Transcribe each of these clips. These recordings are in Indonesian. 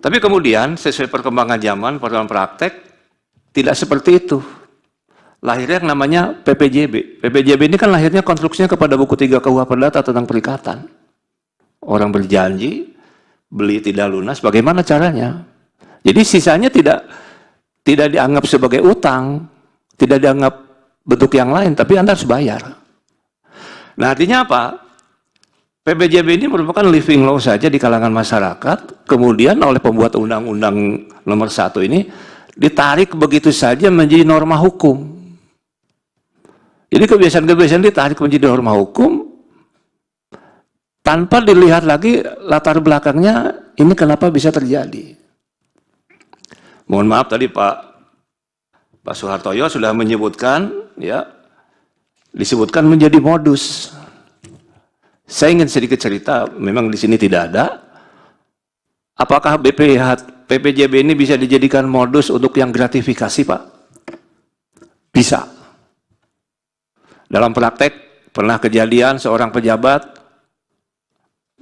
Tapi kemudian sesuai perkembangan zaman, perkembangan praktek, tidak seperti itu. Lahirnya yang namanya PPJB. PPJB ini kan lahirnya konstruksinya kepada buku 3 KUH Perdata tentang perikatan. Orang berjanji, beli tidak lunas, bagaimana caranya? Jadi sisanya tidak dianggap sebagai utang, tidak dianggap bentuk yang lain, tapi Anda harus bayar. Nah artinya apa? PPJB ini merupakan living law saja di kalangan masyarakat, kemudian oleh pembuat Undang-Undang nomor 1 ini ditarik begitu saja menjadi norma hukum. Jadi kebiasaan-kebiasaan ditarik menjadi norma hukum tanpa dilihat lagi latar belakangnya ini kenapa bisa terjadi. Mohon maaf tadi Pak Soehartoyo sudah menyebutkan, ya, disebutkan menjadi modus. Saya ingin sedikit cerita, memang di sini tidak ada. Apakah PPJB ini bisa dijadikan modus untuk yang gratifikasi, Pak? Bisa. Dalam praktek pernah kejadian seorang pejabat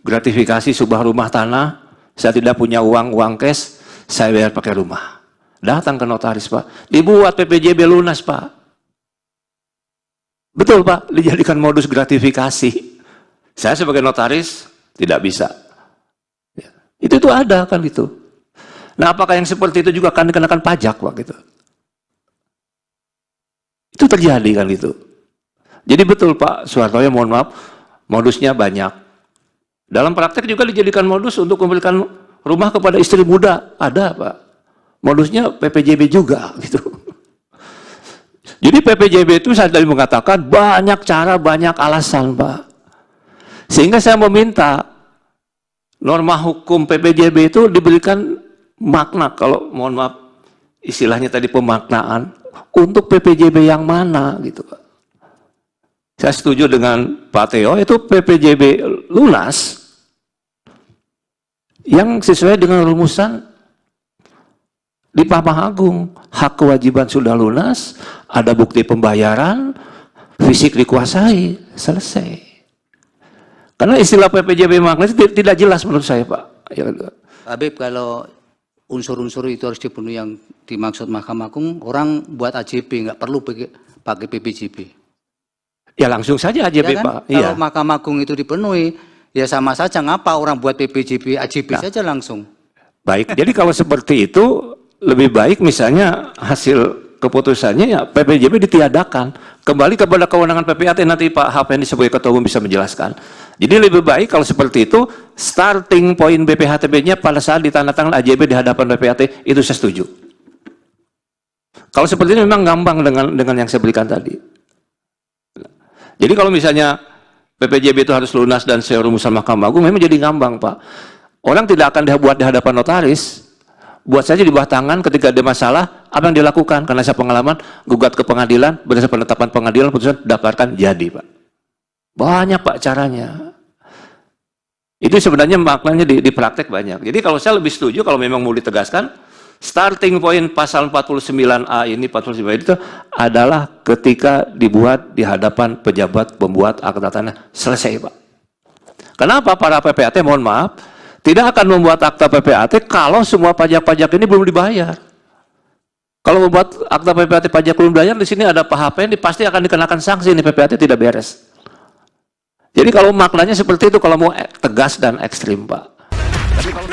gratifikasi sebuah rumah tanah, saya tidak punya uang cash, saya bayar pakai rumah. Datang ke notaris, Pak. Dibuat PPJB lunas, Pak. Betul, Pak, dijadikan modus gratifikasi. Saya sebagai notaris tidak bisa. Itu ada kan itu. Nah, apakah yang seperti itu juga akan dikenakan pajak, Pak, gitu? Itu terjadi kan itu. Jadi betul Pak Soehartoyo, mohon maaf, modusnya banyak. Dalam praktek juga dijadikan modus untuk memberikan rumah kepada istri muda, ada Pak. Modusnya PPJB juga gitu. Jadi PPJB itu saya tadi mengatakan banyak cara, banyak alasan, Pak. Sehingga saya meminta norma hukum PPJB itu diberikan makna, kalau mohon maaf istilahnya tadi pemaknaan, untuk PPJB yang mana gitu, Pak. Saya setuju dengan Pak Teo, itu PPJB lunas yang sesuai dengan rumusan di Mahkamah Agung. Hak kewajiban sudah lunas, ada bukti pembayaran, fisik dikuasai, selesai. Karena istilah PPJB makna itu tidak jelas menurut saya, Pak. Habib, kalau unsur-unsur itu harus dipenuhi yang dimaksud Mahkamah Agung, orang buat AJB, nggak perlu pakai PPJB. Ya langsung saja AJB, ya kan? Pak. Kalau Iya. Mahkamah Agung itu dipenuhi, ya sama saja, ngapa orang buat PPJB, AJB saja langsung. Baik, jadi kalau seperti itu, lebih baik misalnya hasil keputusannya ya PPJB ditiadakan. Kembali kepada kewenangan PPAT, nanti Pak Hapendi sebagai Ketua Umum bisa menjelaskan. Jadi lebih baik kalau seperti itu, starting point BPHTB-nya pada saat ditandatangan AJB di hadapan PPAT, itu saya setuju. Kalau seperti ini memang gampang dengan yang saya berikan tadi. Jadi kalau misalnya PPJB itu harus lunas dan sesuai rumusan Mahkamah Agung, memang jadi gampang, Pak. Orang tidak akan dibuat di hadapan notaris, buat saja di bawah tangan ketika ada masalah, apa yang dilakukan? Karena saya pengalaman, gugat ke pengadilan, berdasarkan penetapan pengadilan, putusan daftarkan jadi, Pak. Banyak, Pak, caranya. Itu sebenarnya maknanya di praktek banyak. Jadi kalau saya lebih setuju, kalau memang mau ditegaskan, starting point pasal 49A ini, 49 itu adalah ketika dibuat di hadapan pejabat pembuat akta tanah, selesai, Pak. Kenapa para PPAT, mohon maaf, tidak akan membuat akta PPAT kalau semua pajak-pajak ini belum dibayar. Kalau membuat akta PPAT pajak belum dibayar, di sini ada Pak Hapendi, pasti akan dikenakan sanksi, ini PPAT tidak beres. Jadi kalau maknanya seperti itu, kalau mau tegas dan ekstrim, Pak. Tapi kalau